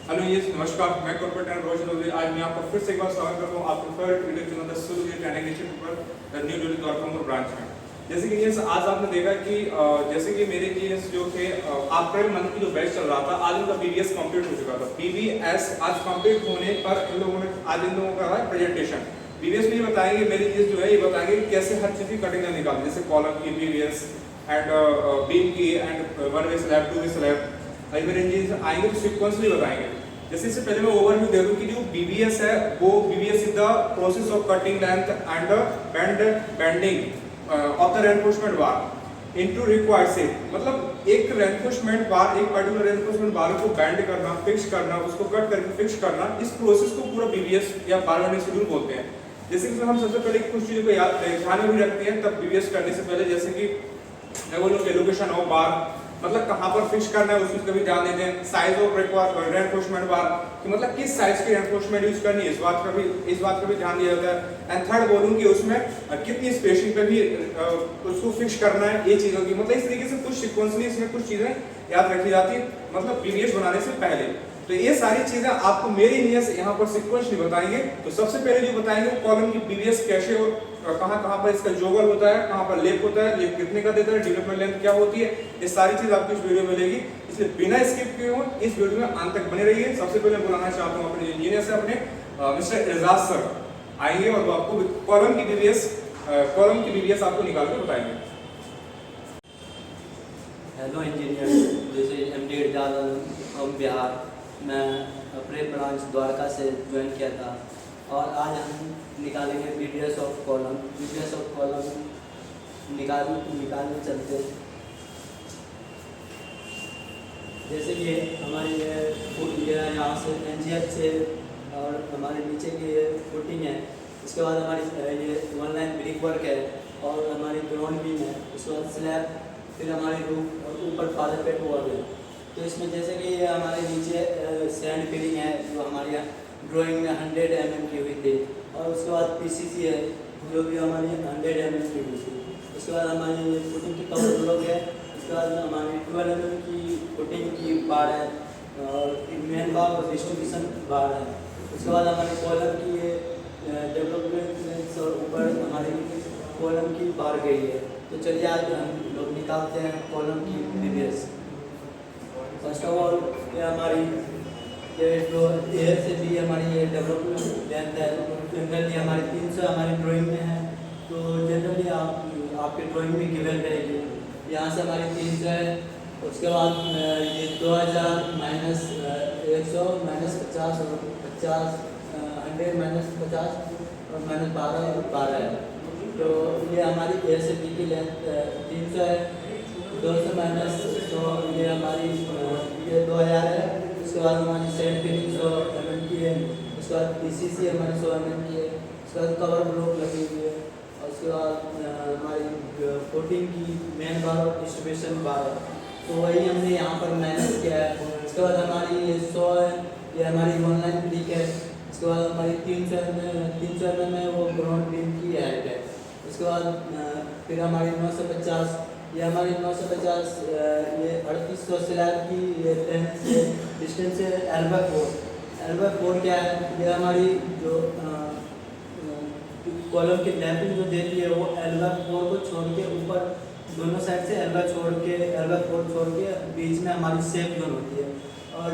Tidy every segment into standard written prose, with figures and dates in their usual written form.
Hello ये नमस्कार, मैं कॉर्पोरेट एंड रोशन चौधरी। आज मैं आपका फिर से एक बार स्वागत करता हूँ आपके favourite video channel the Sulu training पर न्यू दिल्ली द्वारका ब्रांच में। जैसे कि ये आज आपने देखा कि जैसे कि मेरे इंजीनियर्स जो थे अप्रैल मंथ की जो बैच चल रहा था, आज उनका बीबीएस कंप्लीट हो चुका था। बीबीएस आज कंप्लीट होने पर इन लोगों ने आज इन लोगों का है प्रेजेंटेशन। बीबीएस में ये बताएंगे, मेरे इंजीनियर्स जो है ये बताएंगे कि कैसे हर चीज की कटिंग निकालनी, जैसे कॉलम की बीबीएस एंड बीम की and one way slab, two way slab. मेरे इंजीनियर्स आएंगे तो सीक्वेंसली बताएंगे। जैसे इससे पहले मैं ओवरव्यू दे दूं कि जो बीबीएस है वो BBS is the process of cutting length and bending of the reinforcement bar into required shape. मतलब एक रेनफोर्समेंट बार, एक पर्टिकुलर रेनफोर्समेंट बार को बेंड करना, फिक्स करना, उसको कट करके फिक्स करना, इस प्रोसेस को पूरा बीबीएस या बार बेंडिंग शेड्यूल बोलते हैं। जैसे कि हम सबसे पहले कुछ चीजों को याद ध्यान में भी रखते हैं तब बीबीएस करने से पहले, जैसे कि मैं बोलूं कि लोकेशन ऑफ बार, मतलब कहां पर फिक्स करना है उसको भी ध्यान देते हैं। साइज ऑफ रेनफोर्समेंट बार कि मतलब किस साइज की रेनफोर्समेंट यूज करनी है, इस बात का भी ध्यान दिया जाता है। एंड थर्ड बोलूं कि उसमें कितनी स्पेसिंग पे भी उसको फिक्स करना है, ये चीजों की मतलब इस तरीके से कुछ सीक्वेंसली इसमें कुछ चीजें याद रखी जाती है, मतलब बीबीएस बनाने से पहले। तो ये सारी चीजें आपको मेरे इंजीनियर्स यहाँ पर सीक्वेंसली बताएंगे। तो सबसे पहले जो बताएंगे वो कॉलम की बीबीएस कैसे और कहाँ पर इसका जोगल होता है, कहाँ पर लेप होता है, लेप कितने का देता है, डेवलपमेंट लेंथ क्या होती है, ये सारी चीज आपको इस वीडियो में मिलेगी। इसलिए बिना स्किप किए हुए इस वीडियो में अंत तक बने रहिए। सबसे पहले बुलाना चाहता हूँ अपने इंजीनियर से, अपने मिस्टर एजाज सर आएंगे और वो आपको कॉलम की बीबीएस आपको निकाल के बताएंगे। हेलो इंजीनियर, जैसे एमडी एजाज फ्रॉम बिहार। मैं अपने ब्रांच द्वारका से ज्वाइन किया था और आज हम निकालेंगे BBS of column. BBS of column निकालने चलते हैं। जैसे कि हमारी ये यहाँ से एनजीएफ से और हमारे नीचे की ये फुटिंग है। इसके बाद हमारी ये वन लाइन ब्रिक वर्क है और हमारी ग्राउंड बीम है। उसके बाद स्लैब, फिर हमारी रूफ और ऊपर फादर पेट वर्क है। तो इसमें जैसे कि ये हमारे नीचे सैंड फिलिंग है जो हमारे यहाँ ड्राइंग में 100 mm की हुई थी, और उसके बाद पीसीसी है जो भी हमारी 100 mm की हुई थी। उसके बाद हमारी फुटिंग की कवर ब्लॉक है। उसके बाद हमारी 12 mm की फुटिंग की बार है और मेन बार और डिस्ट्रीब्यूशन बार है। उसके बाद हमारी कॉलम की ये डेवलपमेंट और ऊपर हमारी कॉलम की बार गई है। तो चलिए आज हम लोग निकालते हैं कॉलम की बीबीएस। फर्स्ट ऑफ ऑल ये हमारी ये जो ए से बी हमारी ये डेवलपमेंट लेंथ है। जनरली हमारी 300 हमारी ड्राइंग में है, तो जनरली आपके ड्राइंग में गिवन रहेगी। यहाँ से हमारी 300 है। उसके बाद ये 2000 माइनस 100 माइनस 50 और 50 100 माइनस 50 और माइनस 12 और 12 है। तो ये हमारी ए से बी की लेंथ 300 है। 200 माइनस 100 ये हमारी ये 2000 है। उसके बाद हमारी सैंड फिलिंग 100 mm की है। उसके बाद पीसीसी हमारी 100 mm की है। उसके बाद कवर ब्लॉक लगी हुई है। और उसके बाद हमारी फुटिंग की मेन बार और डिस्ट्रीब्यूशन बार है, तो वही हमने यहाँ पर मैनेज किया है। उसके बाद हमारी ये 100 है, ये हमारी वन लाइन ब्रिक है। उसके बाद हमारी 300 mm में वो ग्राउंड बीम की हाइट है। उसके बाद फिर हमारी 950, ये हमारी 950 ये 3800 स्लैब की ये लेंथ से डिस्टेंस है। एल्बा फोर क्या है, ये हमारी जो कॉलम की लैपिंग जो देती है वो एल्बा फोर को छोड़ के ऊपर दोनों साइड से एल्बा फोर छोड़ के बीच में हमारी सेफ जोन होती है। और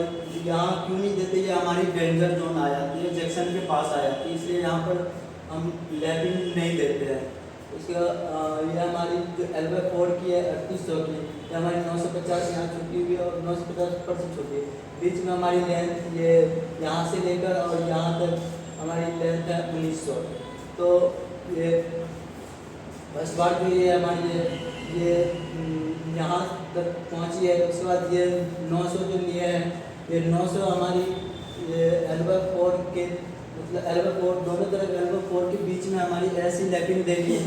यहाँ क्यों नहीं देते, ये हमारी डेंजर जोन आ जाती है, जंक्शन के पास आ जाती है, इसलिए यहाँ पर हम लैपिंग नहीं देते हैं। उसके ये हमारी जो एल्बा फोर की है 3800 की, ये हमारी 950 यहाँ छुट्टी हुई है और 950 ऊपर से छुट्टी है। बीच में हमारी लेंथ ये यहाँ से लेकर और यहाँ तक हमारी लेंथ है 1900। तो ये फर्स्ट बार जो ये हमारी ये यहाँ तक पहुँची है। उसके बाद ये 900 जो लिए हैं, ये 900 हमारी ये एल्बा फोर के मतलब एल्बा फोर दोनों तरफ एल्बा फोर के बीच में हमारी ऐसी लैपिंग देगी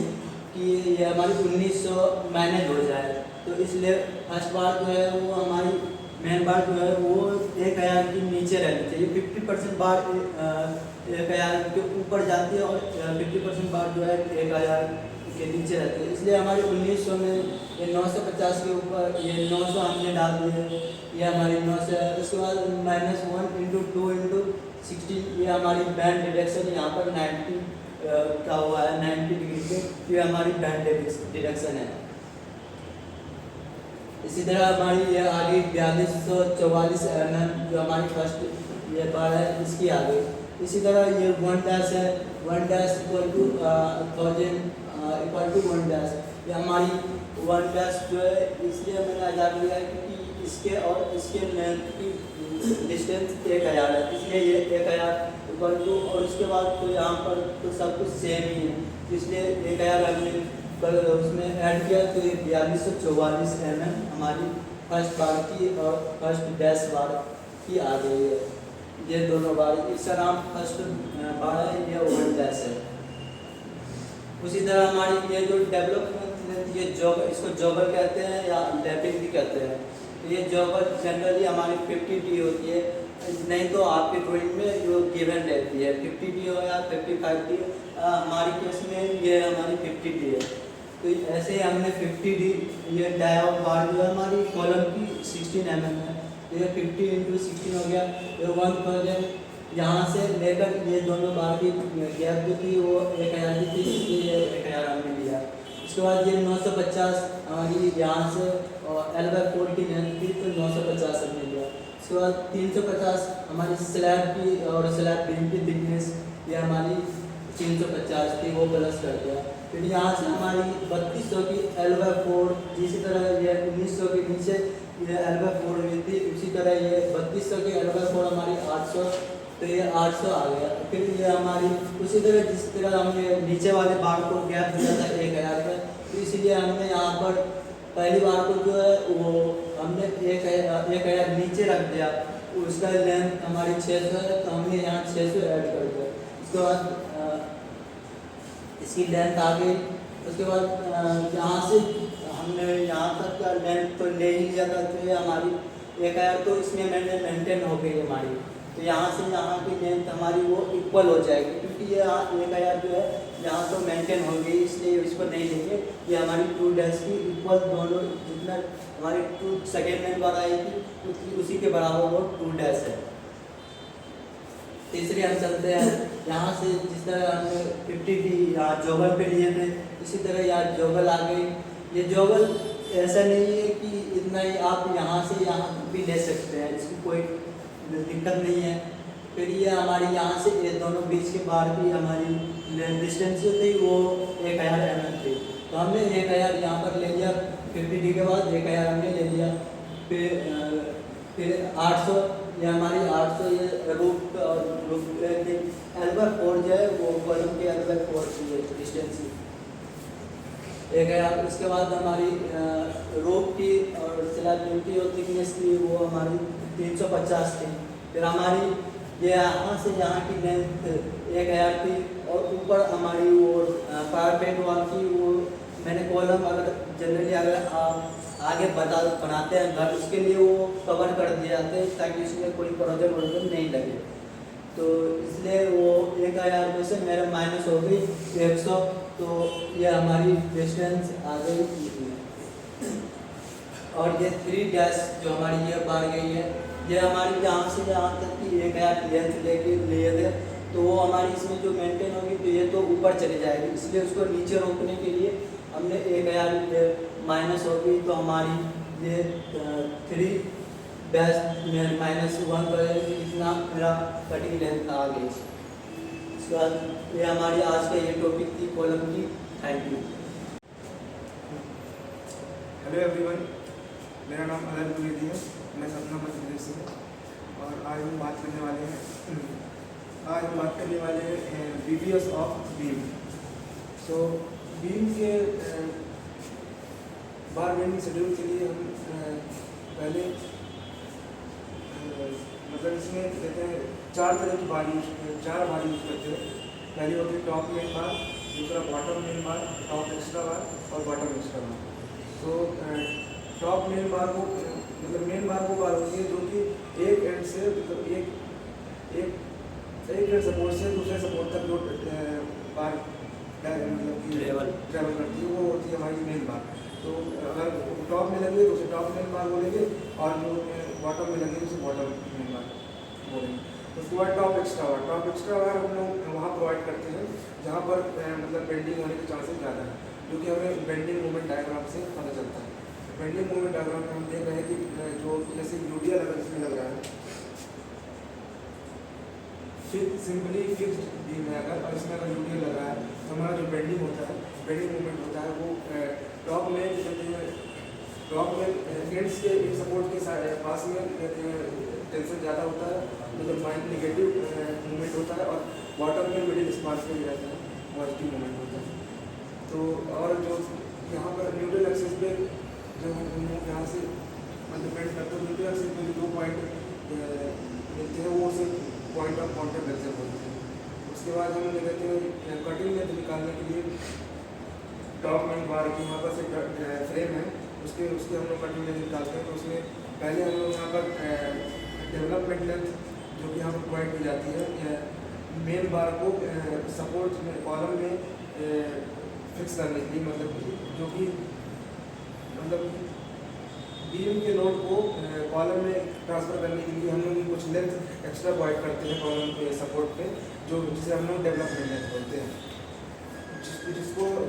कि ये हमारी 1900 मैनेज हो जाए। तो इसलिए फर्स्ट बार जो है वो हमारी मेन बार जो है वो 1000 के नीचे रहनी चाहिए। 50% बार 1000 के ऊपर जाती है और 50% बार जो है 1000 के नीचे रहती है। इसलिए हमारी 1900 में ये 950 के ऊपर ये 900 हमने डाल दिए, ये हमारी 900 है। उसके बाद -1 × 2 × 16 ये हमारी बैंड डिडक्शन यहाँ पर 90 का हुआ है, 90 डिग्री के, ये हमारी बैंड डिडक्शन है। इसी तरह हमारी ये आगे 4244 mm जो हमारी फर्स्ट ये बार है इसकी आ गई। इसी तरह ये 1 डैश है, 1 dash equal to 1000 equal to 1 dash. ये हमारी 1 डैश जो है इसलिए मैंने आज़ाद लिया है क्योंकि इसके और इसके लेंथ की डिस्टेंस 1000 है, इसलिए ये 1000 इक्वल टू, और उसके बाद तो यहाँ पर तो सब कुछ सेम ही है, इसलिए 1000 हमने उसमें ऐड किया तो ये 4244 mm हमारी फर्स्ट बार की और फर्स्ट डैश बार की आ गई है। ये दोनों बार, इसका नाम फर्स्ट बार है, ये 1 डैश है। उसी तरह हमारी ये जो डेवलपमेंट ये जॉब, इसको जॉबर कहते हैं या लैपिंग भी कहते हैं। तो ये जॉबर जनरली हमारी 50D होती है, नहीं तो आपके ड्राइंग में जो गिवन रहती है 50D हो या 55D, हमारी केस में ये हमारी 50D है। तो ऐसे ही हमने 50D ये डायोड बार जो है हमारी कॉलम की 16 mm है, तो ये 50 × 16 हो गया। ये 1000 यहाँ से लेकर ये दोनों बार की गैप जो थी वो 1000 की थी, इसलिए 1000 हमने लिया। उसके बाद ये 950 हमारी यहाँ से L/4 की लेंथ थी, तो 950 हमने लिया। उसके बाद 350 हमारी स्लैब की और स्लैब बीम की थिकनेस ये हमारी 350 थी, वो प्लस कर दिया। फिर यहाँ से हमारी 3200 की L/4, इसी तरह ये 1900 के नीचे ये L/4 हुई थी, उसी तरह ये 3200 की L/4 हमारी 800, तो ये 800 आ गया। फिर ये हमारी उसी तरह जिस तरह हमने नीचे वाले बार को गैप दिया था 1000 का, तो इसलिए हमने यहाँ पर पहली बार को जो है वो हमने 1000 नीचे रख दिया, उसका लेंथ हमारी 600 है, तो हमने यहाँ 600 ऐड कर दिया। उसके बाद इसकी लेंथ आ गई। उसके बाद यहाँ से हमने यहाँ तक का लेंथ तो ले ही लिया था, तो ये हमारी 1000 तो इसमें मैंने मेंटेन हो गई हमारी, तो यहाँ से यहाँ की लेंथ हमारी वो इक्वल हो जाएगी, क्योंकि ये यहाँ 1000 जो है यहाँ तो मेंटेन हो गई, इसलिए इसको नहीं लेंगे। ये हमारी 2 डैश की इक्वल दोनों, जितना हमारी 2 सेकेंड में बार आएगी उसी के बराबर वो 2 डैश है। तीसरी हम चलते हैं, यहाँ से जिस तरह हमने 50D यहाँ जोगल पे लिए थे, इसी तरह यहाँ जोगल आ गई। ये जोगल ऐसा नहीं है कि इतना ही, आप यहाँ से यहाँ भी ले सकते हैं, इसकी कोई दिक्कत नहीं है। फिर ये हमारी यहाँ से ये दोनों बीच के बार की हमारी डिस्टेंस जो थी वो 1000 mm थी, तो हमने 1000 यहाँ पर ले लिया। 50D के बाद 1000 हमने ले लिया। फिर 800, ये हमारी 800 ये रूप और L/4 जो है वो कॉलम के L/4 की डिस्टेंस 1000। उसके बाद हमारी रोप की और स्लैब बीम की और थिकनेस थी वो हमारी 350 थी। फिर हमारी ये यहाँ से यहाँ की लेंथ 1000 थी, और ऊपर हमारी वो कारपेट वॉल की वो मैंने कॉलम अगर जनरली अगर आप आगे बनाते हैं घर, उसके लिए वो कवर कर दिए जाते हैं ताकि उसमें कोई प्रोजेक्ट वोजेक्ट नहीं लगे, तो इसलिए वो 1000 में से मेरा माइनस हो गई 100, तो ये हमारी डिस्टेंस आ गई। और ये 3 डैश जो हमारी ये बार गई है, ये हमारी यहाँ से यहाँ तक की 1000 लेंथ लेके लिए थे, तो वो हमारी इसमें जो मेंटेन होगी तो ये तो ऊपर चली जाएगी, इसलिए उसको नीचे रोकने के लिए हमने 1000 माइनस होगी, तो हमारी ये 3 डैश -1 पर इतना मेरा कटिंग लेंथ आ गई। उसके बाद ये हमारी आज का ये टॉपिक थी कॉलम की। Thank you. हेलो एवरीवन, मेरा नाम अदर द्विवेदी है, मैं सतना मध्य प्रदेश से हूँ, और आज हम बात करने वाले हैं BBS of beam. So beam के बार बेंडिंग शेड्यूल के लिए हम पहले मतलब इसमें कहते हैं 4 तरह की बार यूज करते हैं। पहली होती है टॉप मेन बार, दूसरा bottom main bar, top extra bar और बॉटम एक्स्ट्रा बार। तो टॉप मेन बार को मतलब मेन बार वो बार होती है जो कि एक एंड से मतलब एक एंड सपोर्ट से दूसरे सपोर्ट तक जो बार मतलब कि ट्रेवल करती है वो होती है हमारी मेन बार। तो अगर टॉप में लगे तो उसे टॉप मेन बार बोलेंगे और जो बॉटम में लगे उसे बॉटम मेन बार बोलेंगे। उसके बाद टॉप एक्स्ट्रा बार हम लोग वहाँ प्रोवाइड करते हैं जहाँ पर मतलब बेंडिंग होने के चांसेस ज़्यादा है, जो कि हमें बेंडिंग मूवमेंट डायग्राम से पता चलता है। बेंडिंग मूवमेंट डायग्राम में हम देख रहे हैं कि जो जैसे यूडियल अगर इसमें लग रहा है सिंपली फिक्स्ड बीम है अगर, और इसमें अगर यूडियल लग रहा है तो हमारा जो बेंडिंग होता है, बेंडिंग मूवमेंट होता है वो टॉप में एंड्स के सपोर्ट के पास में टेंशन ज़्यादा होता है, मतलब माइंड निगेटिव मूवमेंट होता है, और बॉटम में मिडिल स्पान में रहता है पॉजिटिव मूवमेंट होता है। तो और जो यहाँ पर न्यूट्रल एक्सिस पे जो हम लोग यहाँ से डिपेंड करते हैं, न्यूट्रल एक्सिस पे 2 पॉइंट मिलते हैं, वो उसे पॉइंट ऑफ कॉन्टैक्ट एक्सेस बोलते हैं। उसके बाद हम क्या कहते हैं कटिंग लेंथ निकालने के लिए टॉप मेन बार की यहाँ पर से फ्रेम है, उसके हम लोग कटिंग लेंथ निकालते हैं। तो उसमें पहले हम लोग यहाँ पर डेवलपमेंट लेंथ जो कि यहाँ पर प्रोवाइड की जाती है मेन बार को सपोर्ट कॉलम में फिक्स करने के लिए, मतलब जो कि मतलब बीम के लोड को कॉलम में ट्रांसफर करने के लिए हम लोग कुछ लेंथ एक्स्ट्रा प्रोवाइड करते हैं कॉलम के सपोर्ट पे, जो जिसे हम लोग डेवलपमेंट लेंथ बोलते हैं,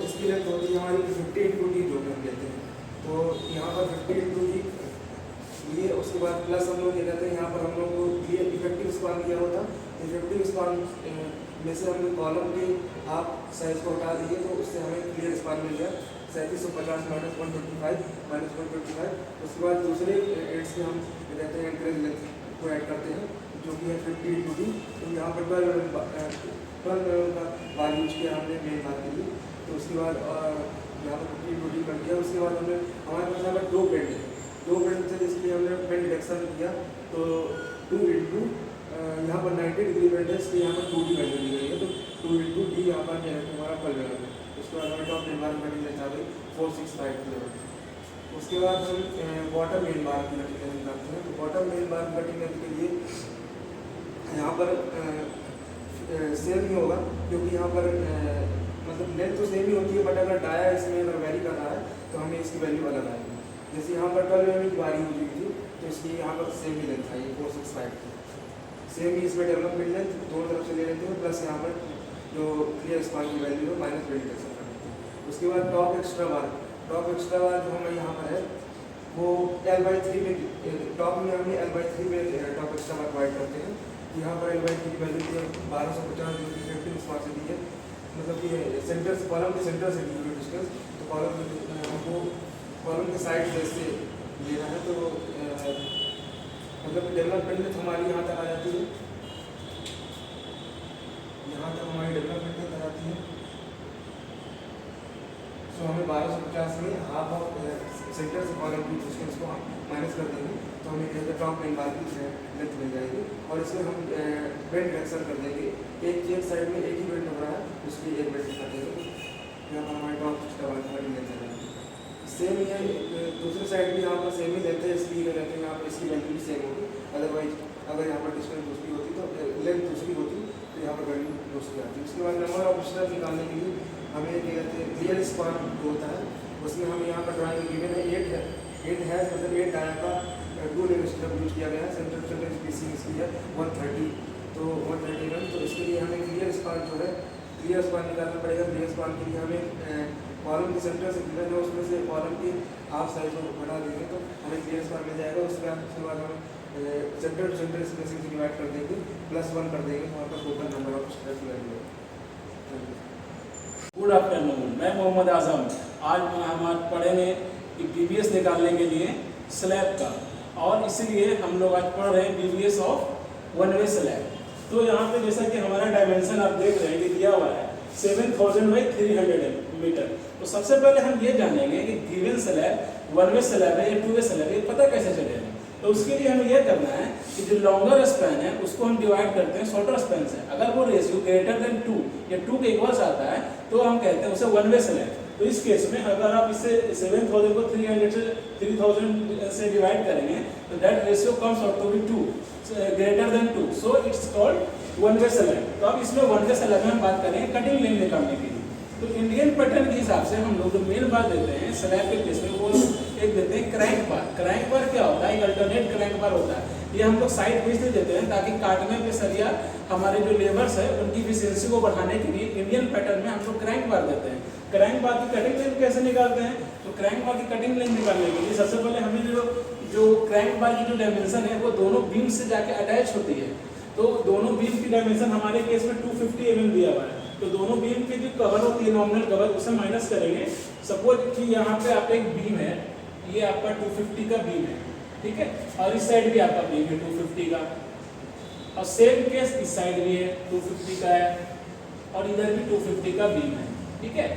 जिसकी लेंथ होती है हमारी 50 × d जो कि हम लेते हैं। तो यहाँ पर 50 × d लिए, उसके बाद प्लस हम लोग ये कहते हैं यहाँ पर हम लोग को ये इफेक्टिव स्पान दिया होता, इफेक्टिव स्पान में से हम लोग कॉलम के हाफ साइज को हटा दिए तो उससे हमें क्लियर स्पान मिल गया 3750 - 125 - 125। उसके बाद दूसरे एड्स में हम कहते हैं एंकरेज लेंथ को ऐड करते हैं जो कि है 50 × d। तो यहाँ पर 12 का बार यूज किया हमने मेन बार के लिए। तो उसके बाद यहाँ पर 50 × d कर दिया। उसके बाद हमने हमारे पास यहाँ पर 2 बेंड है, 2 बेंड थे जिसके लिए हमने बेंड डिडक्शन किया। तो 2 × यहाँ पर 90 डिग्री बेंड है, इसलिए यहाँ पर 2d वैल्यू दी गई है। तो 2 × d यहाँ पर हमारा पल है। उसके बाद हमें top main bar cutting length आ गई 465 किलोमीटर। उसके बाद हम बॉटम मेन बार की कटिंग लेंथ निकालते हैं। तो bottom main bar cutting length के लिए यहाँ पर सेम ही होगा, क्योंकि यहाँ पर मतलब लेंथ तो सेम ही होती है, बट अगर डाया इसमें अगर वेरी कर रहा है तो हमें इसकी वैल्यू अलग आएगी। जैसे यहाँ पर 12 mm की बारी हुई थी तो इसकी यहाँ पर सेम ही लेंथ आई 465 की। सेम ही इसमें डेवलपमेंट लेंथ दोनों तरफ से ले लेते हैं, प्लस यहाँ पर जो क्लियर स्पान की वैल्यू है माइनस बेंड डिडक्शन कर देते हैं। उसके बाद टॉप एक्स्ट्रा बार जो हमें यहाँ पर है वो L/3 में, टॉप में हमने L/3 में टॉप एक्स्ट्रा बार प्रोवाइड करते हैं। यहाँ पर L/3 की वैल्यू 1250 जो कि इफेक्टिव स्पान से दी है, मतलब कि सेंटर से कॉलम के सेंटर से दी डिस्टेंस। तो कॉलम हमको कॉलम के साइड से इससे लेना है, तो मतलब डेवलपमेंट लेंथ हमारी यहाँ तक आ जाती है, यहाँ तक हमारी डेवलपमेंट लेंथ आ जाती है। सो हमें 1250 में हाफ ऑफ सेंटर से कॉलम की डिस्टेंस को माइनस कर देंगे तो हमें कहते हैं टॉप मेन बार की लेंथ मिल जाएगी। और इसमें हम बेंड डिडक्शन कर देंगे, एक साइड में एक ही बेंड लग रहा है उसकी एक बेंड कर देंगे, यहाँ पर हमारे टॉप एक्स्ट्रा बार की लेंथ आ जाएगी। सेम है दूसरी साइड भी यहाँ पर सेम ही लेंथ है, इसलिए कहते हैं यहाँ पर इसकी वैल्यू भी सेम होगी। अदरवाइज अगर यहाँ पर डिस्टेंस दूसरी होती तो लेंथ दूसरी होती तो यहाँ पर वैल्यू दूसरी आती। उसके बाद नंबर ऑफ स्टेप निकालने के लिए हमें क्या कहते हैं रियल स्पान होता है, उसमें हमें यहाँ पर ड्राइंग गिवन है 8 है, मतलब 8 डाया का 2 लेवल स्टेप यूज किया गया है। सेंटर टू सेंटर स्पेसिंग इसकी है 130, तो 130 रन। तो इसके लिए हमें क्लियर स्पान जो है क्लियर स्पान निकालना पड़ेगा। क्लियर स्पान के लिए हमें कॉलम के सेंटर से गिवन है, उसमें से कॉलम की हाफ साइज को बढ़ा देंगे तो हमें क्लियर स्पान मिल जाएगा। उसके बाद हम सेंटर टू सेंटर स्पेसिंग से डिवाइड कर देंगे, +1 कर देंगे, हमारे पास total number of step value है। गुड आफ्टरनून, मैं मोहम्मद आजम। आज हम पढ़ेंगे कि BBS निकालने के लिए स्लैब का, और इसीलिए हम लोग आज पढ़ रहे हैं BBS of one way slab. तो यहाँ पे जैसा कि हमारा डायमेंशन आप देख रहे हैं कि दिया हुआ है 7000/300 मीटर। तो सबसे पहले हम ये जानेंगे कि given slab one way slab है या टू वे स्लैब है, पता कैसे चलेगा। तो उसके लिए हमें यह करना है कि जो लॉन्गर स्पैन है उसको हम डिवाइड करते हैं शॉर्टर स्पैन से। अगर वो रेशियो ग्रेटर देन 2 या 2 के इक्वल्स आता है तो हम कहते हैं उसे वन वे स्लैब। तो इस केस में अगर आप इसे 7000 को 3000 से डिवाइड करेंगे तो that ratio comes out to be 2 greater than 2, so it's called one way slab. तो अब इसमें वन वे स्लैब में हम बात करेंगे कटिंग लेंथ निकालने के लिए। तो इंडियन पैटर्न के हिसाब से हम लोग जो मेन बार देते हैं स्लैब के केस में वो एक देते हैं क्रैंक बार। क्रैंक बार क्या होता है? एक अल्टरनेट क्रैंक बार होता है। ये हम लोग साइड पे इसलिए देते हैं ताकि काटने पे सरिया हमारे जो लेबर्स है उनकी इफिशियंसी को बढ़ाने के लिए इंडियन पैटर्न में हम लोग क्रैंक बार देते हैं। क्रैंक बार की कटिंग लेंथ कैसे निकालते हैं? तो क्रैंक बार की कटिंग लेंथ निकालने के लिए सबसे पहले हमें जो क्रैंक बार की जो डायमेंशन है वो दोनों बीम से जाके अटैच होती है। तो दोनों बीम की डायमेंशन हमारे केस में 250 mm दिया हुआ है। तो दोनों बीम की जो कवर होती है नॉमिनल कवर उसे माइनस करेंगे। सपोज कि यहाँ पे आपका एक बीम है, ये आपका 250 का बीम है, ठीक है, और इस साइड भी आपका बीम है 250 का, और सेम केस इस साइड भी है 250 का है, और इधर भी 250 का बीम है, ठीक है।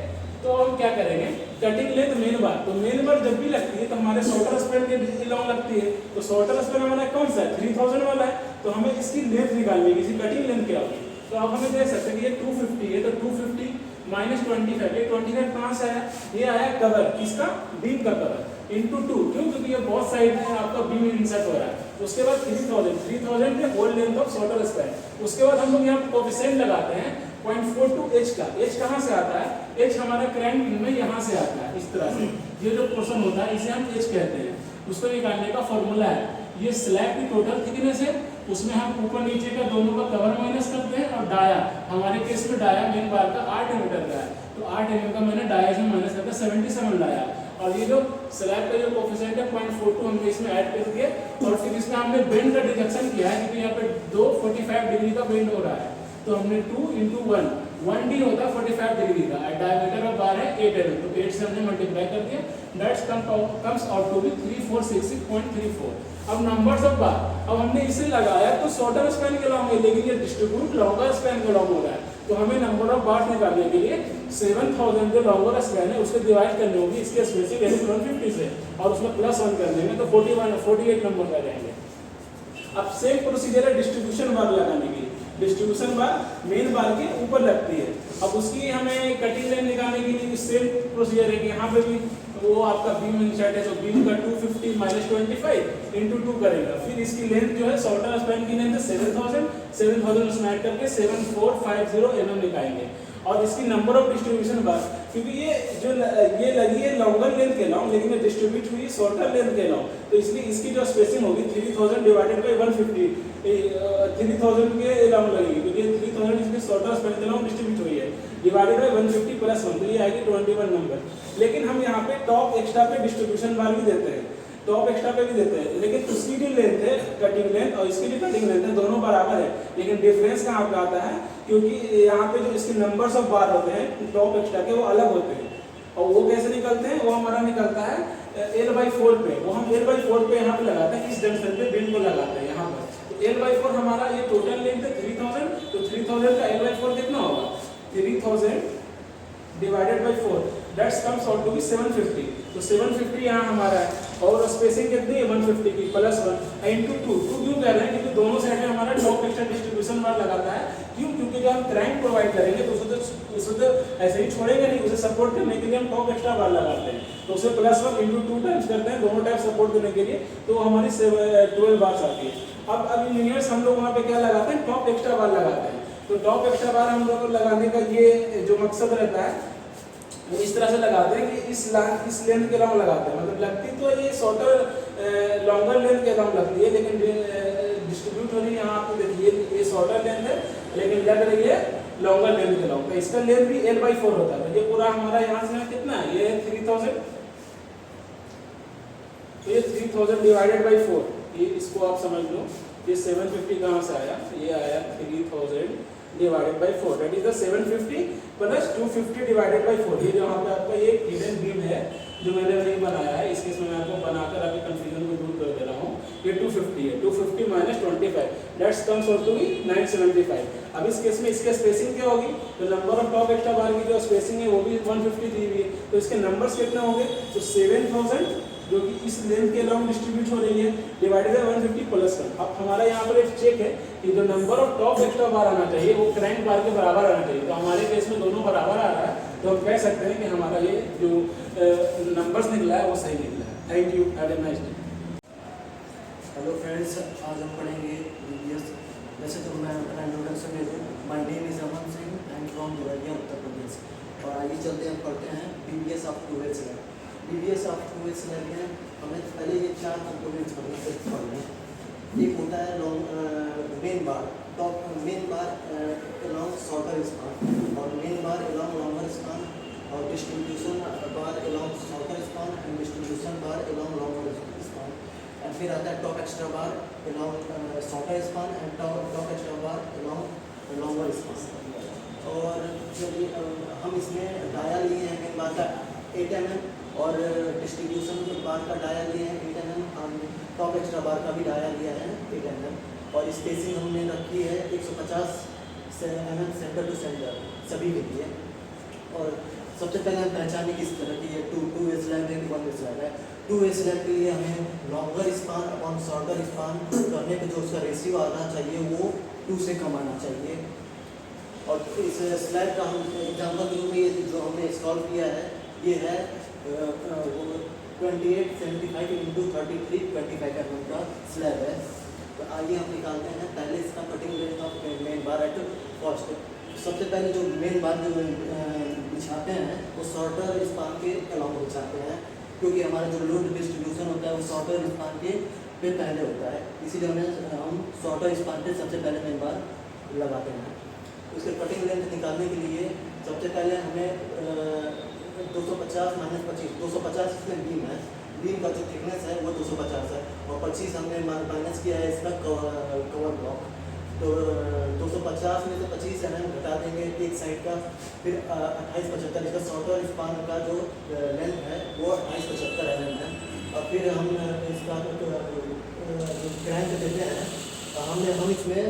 तो हम क्या करेंगे? कटिंग लेंथ मेन बार, तो मेन बार जब भी लगती है तो हमारे शॉर्टर स्पैन के लॉन्ग लगती है। तो शॉर्टर स्पैन हमारा कौन सा है? 3000 वाला है। तो हमें इसकी लेंथ निकालनी है, इसकी कटिंग लेंथ क्या होगी? तो अब हमें देख सकते हैं कि ये 250 है, तो 250 माइनस 25, ये 25 कहाँ से आया? ये आया कवर, किसका? बीम का कवर इंटू 2, क्यों? क्योंकि ये बहुत साइड में आपका बीम इंसर्ट हो रहा है। तो उसके बाद 3000 में whole length of shorter span. उसके बाद हम लोग यहाँ कोएफिशिएंट लगाते हैं 0.42 H का। H कहाँ से आता है? H हमारा क्रैंक बीम में यहाँ से आता है, इस तरह से ये जो पोर्शन होता है इसे हम H कहते हैं। उसको निकालने का फॉर्मूला है, ये स्लैब की टोटल थिकनेस है, उसमें हम ऊपर नीचे का दोनों का कवर माइनस करते हैं, और डाया हमारे केस में डाया मेन बार का 8 मीटर का है, तो 8 mm का मैंने डाया से माइनस करके 77 लाया। और ये जो स्लैब का जो कोएफिशिएंट है 0.42 हमने इसमें ऐड कर दिया, और फिर इसमें हमने बेंड का डिडक्शन किया है क्योंकि यहाँ पे 45 डिग्री का बेंड हो रहा है। तो हमने 2 × 1D होता है 45 डिग्री का, डायमीटर ऑफ बार है 8 mm, तो 8 से हमने मल्टीप्लाई कर दिया, that's comes out to be 3466.34। अब नंबर्स ऑफ बार, अब हमने इसे लगाया तो शॉर्टर स्पैन के लॉन्ग है, लेकिन ये डिस्ट्रीब्यूट लॉन्गर स्पैन के लॉन्ग हो रहा है। तो हमें नंबर ऑफ बार निकालने के लिए 7000 जो लॉन्गर स्पैन है उसको डिवाइड करनी होगी इसके स्पेसिंग यानी 150 से, और उसमें +1 कर देंगे तो 48 नंबर आ जाएंगे। अब सेम प्रोसीजर है डिस्ट्रीब्यूशन बार लगाने की। डिस्ट्रीब्यूशन बार मेन बार के ऊपर लगती है। अब उसकी हमें कटिंग लेंथ निकालने के लिए सेम प्रोसीजर है कि यहाँ पे भी वो आपका बीम इंसर्ट है, तो बीम का 250 माइनस 25 इंटू 2 करेगा। फिर इसकी लेंथ जो है शॉर्टर स्पैन की लेंथ है 7000 उसमें ऐड करके 7450 mm निकालेंगे। और इसकी नंबर ऑफ डिस्ट्रीब्यूशन बार, क्योंकि ये लगी है लॉन्गर लेंथ के लॉन्ग, लेकिन ये डिस्ट्रीब्यूट हुई शॉर्टर लेंथ के लॉन्ग, तो इसलिए इसकी जो स्पेसिंग होगी 3000 डिवाइडेड बाय 150, 3000 के लॉन्ग लगेगी, क्योंकि 3000 इसके शॉर्टर स्पैन के लॉन्ग डिस्ट्रीब्यूट हुई है, डिवाइडेड बाय 150 + 1, तो ये आएगी 21 नंबर। लेकिन हम यहाँ पे टॉप एक्स्ट्रा पे डिस्ट्रीब्यूशन बार भी देते हैं, टॉप एक्स्ट्रा पे भी देते हैं, लेकिन उसकी जो लेंथ है कटिंग लेंथ और इसकी भी कटिंग लेंथ है दोनों बराबर है, लेकिन डिफरेंस कहाँ पे आता है? क्योंकि यहाँ पे जो इसके नंबर्स ऑफ बार होते हैं टॉप एक्स्ट्रा के वो अलग होते हैं, और वो कैसे निकलते हैं? वो हमारा निकलता है L/4 पे, वो हम L/4 पे यहाँ पे लगाते हैं, इस जंक्शन पे बिल को लगाते हैं यहाँ पर। तो L/4 हमारा ये टोटल लेंथ है 3000, तो 3000 का L/4 कितना होगा? 3000 divided by 4, that's comes out to be 750। तो 750 यहाँ हमारा है, और स्पेसिंग कितनी है 150 की +1 इंटू 2 क्यों कह रहे हैं? क्योंकि दोनों साइड में हमारा टॉप एक्स्ट्रा डिस्ट्रीब्यूशन बार लगाता है। क्यों? क्योंकि जब हम क्रैंक प्रोवाइड करेंगे तो उसे तो ऐसे ही छोड़ेंगे नहीं, उसे सपोर्ट करने के लिए हम टॉप एक्स्ट्रा बार लगाते हैं, तो उसे +1 इंटू 2 टाइम्स करते हैं दोनों टाइप सपोर्ट करने के लिए, तो हमारी 12 बार्स आती है। अब इंजीनियर्स हम लोग वहाँ पे क्या लगाते हैं? टॉप एक्स्ट्रा बार लगाते हैं। तो टॉप एक्स्ट्रा बार हम लोग को लगाने का ये जो मकसद रहता है वो इस तरह से लगाते हैं कि इस लेंथ के लॉन्ग लगाते हैं, मतलब लगती तो ये शॉर्टर लॉन्गर लेंथ के लॉन्ग लगती है, लेकिन डिस्ट्रीब्यूट हो रही है यहाँ आपको देखिए ये शॉर्टर लेंथ है, लेकिन लग रही है लॉन्गर लेंथ के लॉन्ग, तो इसका लेंथ भी L/4 होता है। तो ये पूरा हमारा यहाँ से कितना है? ये 3000, तो ये 3000 डिवाइडेड बाई 4, ये इसको आप समझ लो, ये 750 कहाँ से आया? ये आया 3000 divided by 4, that is the 750 plus 250 divided by 4। ये जो यहाँ पे आपका ये हिडन बीम है जो मैंने नहीं बनाया है, इसके इसमें मैं आपको बनाकर आपके कंफ्यूजन को दूर कर दे रहा हूँ। ये 250 है, 250 minus 25, that's comes out to be 975। अब इस केस में इसके स्पेसिंग क्या होगी? तो नंबर ऑफ टॉप एक्स्ट्रा बार की जो स्पेसिंग है वो भी 150 दी हुई है, तो इसके नंबर्स कितने होंगे? तो 7000 जो कि इस लेंथ के लॉन्ग डिस्ट्रीब्यूट हो रही है डिवाइडेड बाय 150 +1। अब हमारा यहाँ पर एक चेक है कि जो नंबर ऑफ टॉप एक्स्ट्रा बार आना चाहिए वो क्रैंक बार के बराबर आना चाहिए, तो हमारे केस में दोनों बराबर आ रहा है, तो हम कह सकते हैं कि हमारा ये जो नंबर्स निकला है वो सही निकला है। Thank you, have a nice day. Hello friends, आज हम पढ़ेंगे DBS। वैसे तो मैं अपना इंट्रोडक्शन दे दूँ। My name is Aman Singh, I am from Deoria, Uttar Pradesh. और आइए ऑफ टू वे स्लैब में हमें पहले ये 4 कंपोनेंट्स पढ़ने हैं। एक होता है main bar, top main bar along shorter span, और main bar along longer span, और distribution bar along shorter span and distribution bar along longer span. And फिर आता है top extra bar along shorter span and top extra bar along longer span. और हम इसमें dia लिए हैं main बार का 8 mm, और डिस्ट्रीब्यूशन बार का डाया लिए हैं 8 mm, हम टॉप एक्स्ट्रा बार का भी डाया लिया है 8 mm, और स्पेसिंग हमने रखी है 150 mm सेंटर टू सेंटर सभी के लिए। और सबसे पहले हम पहचाने किस तरह की ये टू वे स्लैब है, 1 वे स्लैब है। 2 वे स्लैब के लिए हमें longer span upon shorter span करने पे जो उसका रेशियो आना चाहिए वो 2 से कम आना चाहिए। और इस स्लैब का हम एग्जाम्पल के रूप में ये जो हमने इंस्टॉल किया है ये है 2875 इंटू 3325 mm का स्लैब है। तो आइए हम निकालते हैं पहले इसका cutting length of main bar at first. सबसे पहले जो मेन बार जो बिछाते हैं वो शॉर्टर स्पान के अलॉन्ग बिछाते हैं, क्योंकि हमारा जो लोड डिस्ट्रीब्यूशन होता है वो शॉर्टर स्पान के पे पहले होता है, इसीलिए हम शॉर्टर स्पान पे सबसे पहले मेन बार लगाते हैं। उसके कटिंग लेंथ निकालने के लिए सबसे पहले हमें 250 माइनस 25, 250 इसमें बीम है, बीम का जो थिकनेस है वो 250 है, और 25 हमने माइनस किया है इसका कवर ब्लॉक। तो 250 में से 25 mm घटा देंगे एक साइड का, फिर 2875 इसका शॉर्टर स्पान का जो लेंथ है वो 2875 mm है। और फिर हम इसका क्रैंक देते हैं, हम इसमें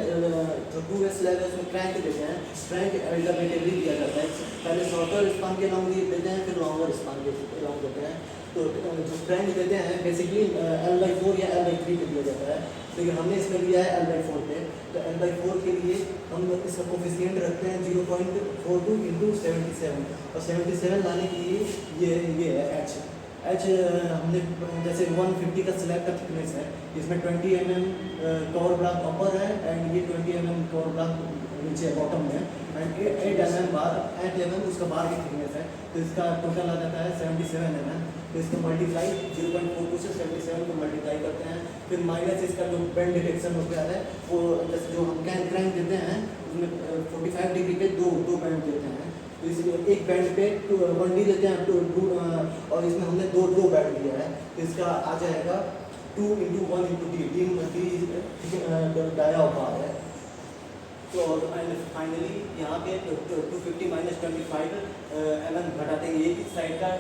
जो 2 वे स्लैब है उसमें क्रैंक देते हैं। क्रैंक अल्टरनेटिवली दिया जाता है, पहले शॉर्टर स्पान के अलॉन्ग देते हैं फिर लॉन्गर स्पान के अलॉन्ग देते हैं। तो जो क्रैंक देते हैं बेसिकली L/4 या L/3 पे दिया जाता है, लेकिन हमने इसमें लिया है L/4 पे। तो L/4 के लिए हम इसका कोफिशिएंट रखते हैं 0.42 इंटू 77, और 77 लाने के लिए ये है H हमने जैसे 150 का स्लैब का थिकनेस है, इसमें 20 mm कवर ब्लॉक अपर है एंड ये 20 mm कवर ब्लॉक नीचे बॉटम में, एंड 8 mm उसका बार की थिकनेस है। तो इसका टोटल आ जाता है 77 mm। तो इसको मल्टीप्लाई 0.42 से 77 को मल्टीप्लाई करते हैं, फिर माइनस इसका जो बेंड डिटेक्शन हो गया है वो जैसे जो हम क्रैंक देते हैं उसमें 45 डिग्री पे दो बेंड देते हैं। तो इसलिए एक बैंड पे 1D देते हैं और इसमें हमने दो बैंड दिया है, तो इसका आ जाएगा 2 इंटू 1 इंटू डी डाया बार है। तो एंड फाइनली यहाँ पे 250 माइनस 25 mm घटा देंगे, एक साइड का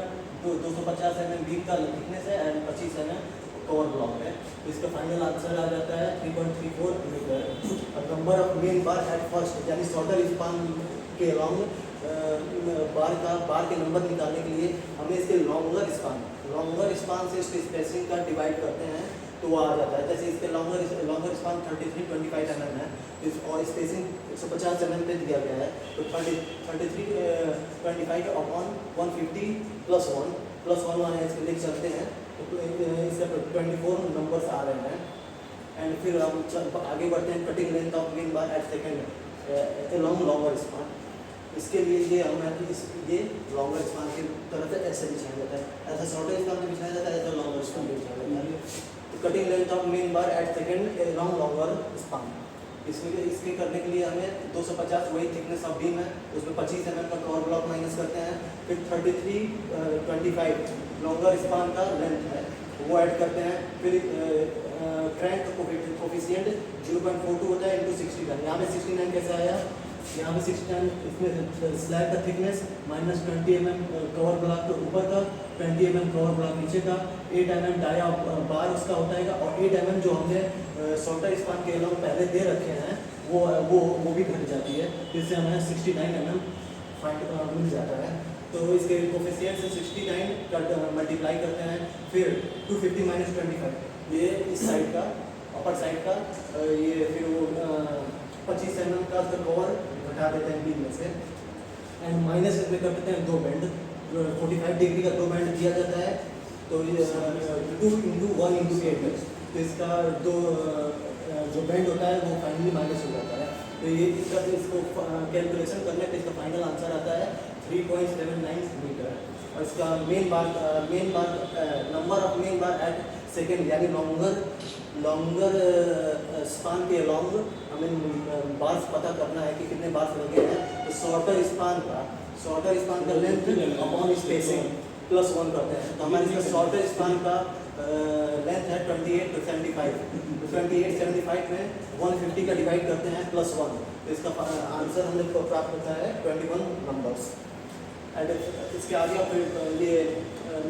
250 mm बीम का थिकनेस है एंड 25 mm कवर ब्लॉक है। तो इसका फाइनल आंसर आ जाता है 3.34 metre. Number of main bar at first, यानी शॉर्टर स्पान के अलॉन्ग बार के नंबर निकालने के लिए हमें इसके लॉन्गर स्पान से इसके स्पेसिंग का डिवाइड करते हैं तो वो आ जाता है। जैसे इसके लॉन्गर स्पान 3325 mm है, और स्पेसिंग 150 mm पे दिया गया है, तो 3325 अपॉन 150 प्लस 1 है, इसके लेके चलते हैं तो इसका 24 नंबर्स आ रहे हैं। एंड फिर हम आगे बढ़ते हैं cutting length of main bar at second along longer span. इसके लिए ये लॉन्गर स्पान की तरफ से ऐसे बिछाया जाता है, ऐसा शॉर्टर स्पान में बिछाया जाता है, ऐसा लॉन्गर स्पान में बिछाया जाता है। तो cutting length of main bar at second along longer span, इसके करने के लिए हमें 250 वही थिकनेस ऑफ बीम है, उसमें 25 mm का कवर ब्लॉक माइनस करते हैं, फिर 3325 लॉन्गर स्पान का लेंथ है वो ऐड करते हैं, फिर क्रैंक कोफिशिएंट 0.42 होता है इंटू 69। यहाँ पे 69 कैसे आया, यहाँ पे 69 इसमें स्लैब का thickness minus 20 mm cover block के ऊपर का, 20 mm कवर ब्लॉक नीचे का, 8 mm डाया बार उसका होता है, और 8 mm जो हमने शॉर्टर स्पान के अलॉन्ग पहले दे रखे हैं वो भी घट जाती है, जिससे हमें 69 mm मिल जाता है। तो इसके कोफिशिएंट से 69 का मल्टीप्लाई करते हैं, फिर 250 माइनस 25 ये इस साइड का अपर साइड का, ये फिर वो 25 mm का कवर घटा देते हैं बीम में से, एंड माइनस इसमें कर देते हैं 2 बैंड, 45 डिग्री का 2 बैंड दिया जाता है। तो ये 2 इंटू 1 इंटू 8 है, तो इसका जो बैंड होता है वो फाइनली माइनस हो जाता है। तो ये इसको कैलकुलेशन करने पे इसका फाइनल आंसर आता है 3.79 मीटर। और इसका main bar number of main bar at second, यानी लॉन्गर स्पान के लॉन्ग हमें बार्स पता करना है कि कितने बार्स लगे हैं। तो शॉर्टर स्पान का लेंथ अपॉन स्पेसिंग +1 करते हैं। तो हमारे इसका शॉर्टर स्पान का लेंथ है 28 to 75। तो 28-75 में 150 का डिवाइड करते हैं +1। तो इसका आंसर हम लोग को प्राप्त होता है 21 नंबर्स। एंड इसके आगे फिर ये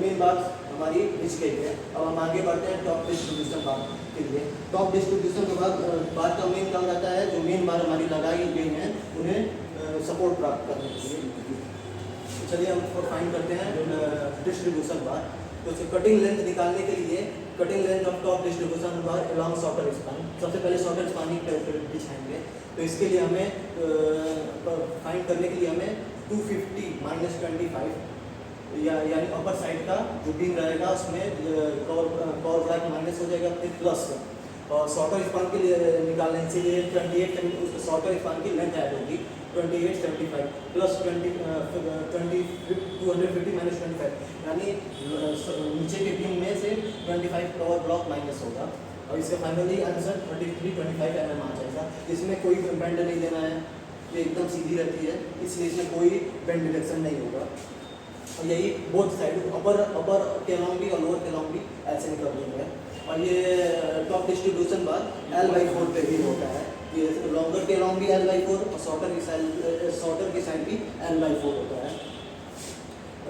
मेन बात हमारी लिख गई है। अब हम आगे बढ़ते हैं टॉप डिस्ट्रीब्यूशन बात के लिए। टॉप डिस्ट्रीब्यूशन के बाद बात का मेन काम रहता है जो मेन बार हमारी लगाई गई हैं उन्हें सपोर्ट प्राप्त करने के लिए। तो चलिए हम फाइंड करते हैं डिस्ट्रीब्यूशन बार। तो कटिंग लेंथ निकालने के लिए cutting length of top distribution bar along shorter span, सबसे पहले शॉर्टर स्पान ही बिछाएंगे। तो इसके लिए हमें फाइंड करने के लिए हमें 250 - 25 यानी अपर साइड का जो बीम रहेगा उसमें कवर ब्लॉक माइनस हो जाएगा, फिर प्लस। और शॉर्टर स्पान के लिए निकालने के लिए 28 शॉर्टर स्पान की लेंथ ऐड होगी 28-75 प्लस 250 - 25, यानी नीचे के बीम में से 25 कवर ब्लॉक माइनस होगा। और इसका फाइनली आंसर 33.25 mm आ जाएगा। इसमें कोई बेंड नहीं देना है, ये एकदम सीधी रहती है, इसलिए इसमें कोई बेंड डिरेक्शन नहीं होगा। और यही बोथ साइड अपर के अलॉन्ग भी और लोअर के अलॉन्ग भी ऐसे निकल देंगे। और ये टॉप डिस्ट्रीब्यूशन बार L/4 पे भी होता है। ये लॉन्गर के अलॉन्ग भी L/4 और शॉर्टर की साइड भी L/4 होता है।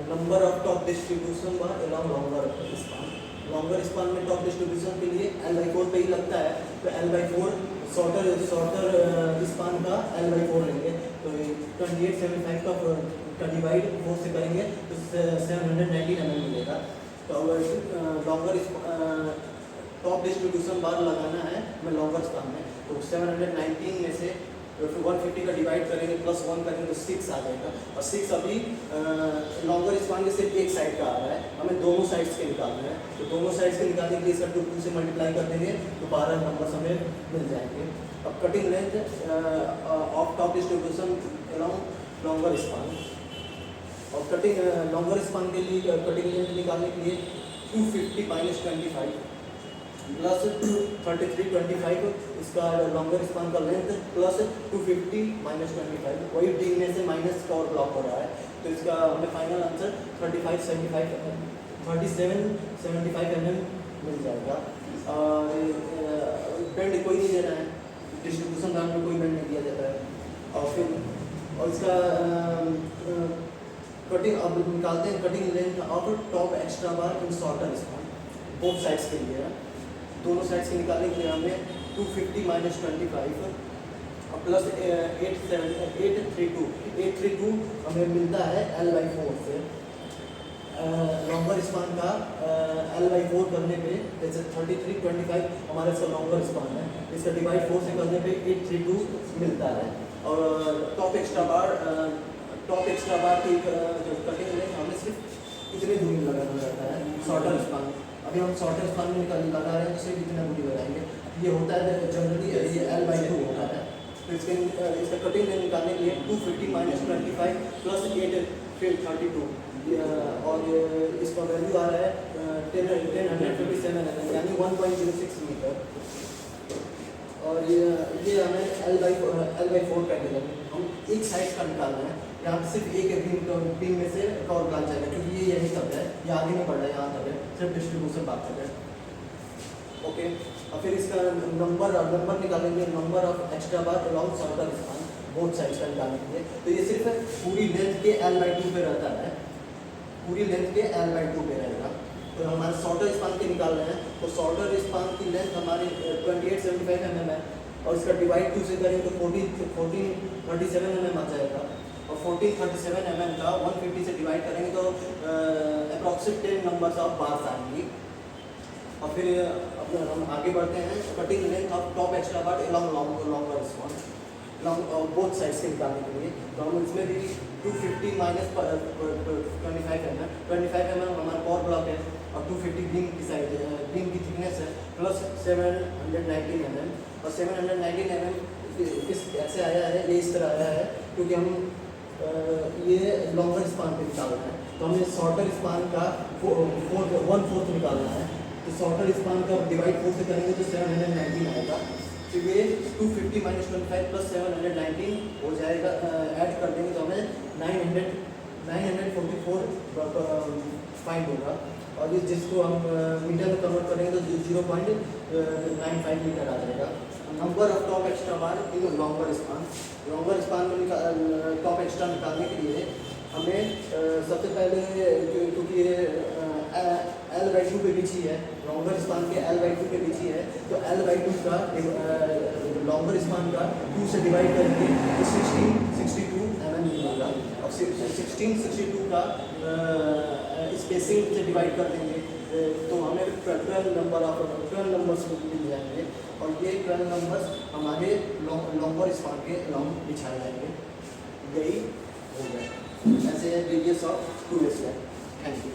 Number of top distribution bar along longer span में टॉप डिस्ट्रीब्यूशन के लिए L/4 पे ही लगता है। तो L/4 शॉर्टर स्पान का L/4 लेंगे। तो 28-75 का डिवाइड 4 से करेंगे तो 719 mm मिलेगा। तो अगर लॉन्गर टॉप डिस्ट्रीब्यूशन बार लगाना है हमें लॉन्गर स्पान में, तो 719 में से 150 का डिवाइड करेंगे +1 करेंगे तो 6 आ जाएगा। और 6 अभी लॉन्गर स्पान के सिर्फ एक साइड का आ रहा है, हमें दोनों साइड्स के निकालना है। तो दोनों साइड्स के निकालने के लिए इसका 2 से मल्टीप्लाई कर देंगे तो 12 नंबर हमें मिल जाएंगे। अब cutting length of top distribution along longer span, और कटिंग लॉन्गर स्पान के लिए कटिंग लेंथ निकालने के लिए 250 - 25 प्लस 33.25 इसका लॉन्गर स्पान का लेंथ प्लस 250 - 25, वही बीम में से माइनस का और ब्लॉक हो रहा है। तो इसका हमें फाइनल आंसर 3775 mm मिल जाएगा। बेंड कोई नहीं देना है, डिस्ट्रीब्यूशन बार में कोई बेंड नहीं दिया जाता है। और फिर और इसका कटिंग अब निकालते हैं cutting length of top extra bar in shorter span both sides के लिए। दोनों साइड्स के निकालने के लिए हमें 250 - 25 और प्लस 832 हमें मिलता है L/4 से। लॉन्गर स्पान का L/4 करने पे जैसे 33.25 हमारा इसका लॉन्गर स्पान है, इसका डिवाइड 4 से करने पे 832 मिलता है। और टॉप एक्स्ट्रा बार की जो कटिंग लेंथ हमें सिर्फ इतनी दूरी लगाना रहता है शॉर्टर स्पान। अभी हम शॉर्टर स्पान में लगा रहे हैं तो सिर्फ इतना दूरी लगाएंगे। ये होता है जनरली ये L/2 होता है। तो इसका कटिंग लेंथ निकालने के लिए 250 - 25 प्लस 8 फिर 32 और इसका वैल्यू आ रहा है 1057 mm यानी 1.06 मीटर। और ये हमें L/4 कैटेगरी हम एक साइड का निकालना है। यहाँ पे सिर्फ एक बीम में से कवर ब्लॉक जाएगा क्योंकि ये यही तक है, ये आगे नहीं बढ़ रहा है, यहाँ तक है, सिर्फ डिस्ट्रीब्यूशन बात कर रहे हैं। ओके, और फिर इसका नंबर निकालेंगे number of extra bar along shorter span both sides का निकालने के लिए। तो ये सिर्फ पूरी लेंथ के L/2 पे रहता है, पूरी लेंथ के L/2 पे रहेगा। तो हमारे शॉर्टर स्पान के निकाल रहे हैं तो शॉर्टर स्पान की लेंथ हमारी 28-75 mm है और इसका डिवाइड 2 से करेंगे तो 1437 mm आ जाएगा। और 1437 mm का 150 से डिवाइड करेंगे तो अप्रॉक्सिमेट 10 नंबर्स ऑफ बार्स आएंगी। और फिर अपना हम आगे बढ़ते हैं cutting length of top extra bar along longer span both sides के निकालने के लिए। तो हम इसमें भी 250 - 25 mm हमारा पावर ब्लॉक है और 250 बीम की साइड बीम की थिकनेस है प्लस 719 mm। और 719 mm किस ऐसे आया है, ये इस तरह आया है क्योंकि हम ये लॉन्गर स्पान पे निकालना है, तो हमें शॉर्टर स्पान का 1/4 निकालना है। तो शॉर्टर स्पान का डिवाइड 4 से करेंगे तो 719 आएगा। तो ये 250 - 25 + 719 हो जाएगा, ऐड कर देंगे तो हमें 944 फाइंड होगा। और ये जिसको हम मीटर में कन्वर्ट करेंगे तो 0.95 मीटर आ जाएगा। Number of top extra bar in longer span में टॉप एक्स्ट्रा निकालने के लिए हमें सबसे पहले, क्योंकि L/2 पे बिछी है, लॉन्गर स्पान के L/2 पे बिछी है, तो L/2 का लॉन्गर स्पान का 2 से डिवाइड करेंगे तो 1662 mm मिलेगा। और 1662 का स्पेसिंग से डिवाइड कर देंगे तो हमें 12 नंबर्स मिल जाएंगे। और ये 12 नंबर्स हमारे लॉन्गर स्पान के लॉन्ग बिछाए जाएंगे। यही हो गया। ऐसे radius of 2 slab. Thank you.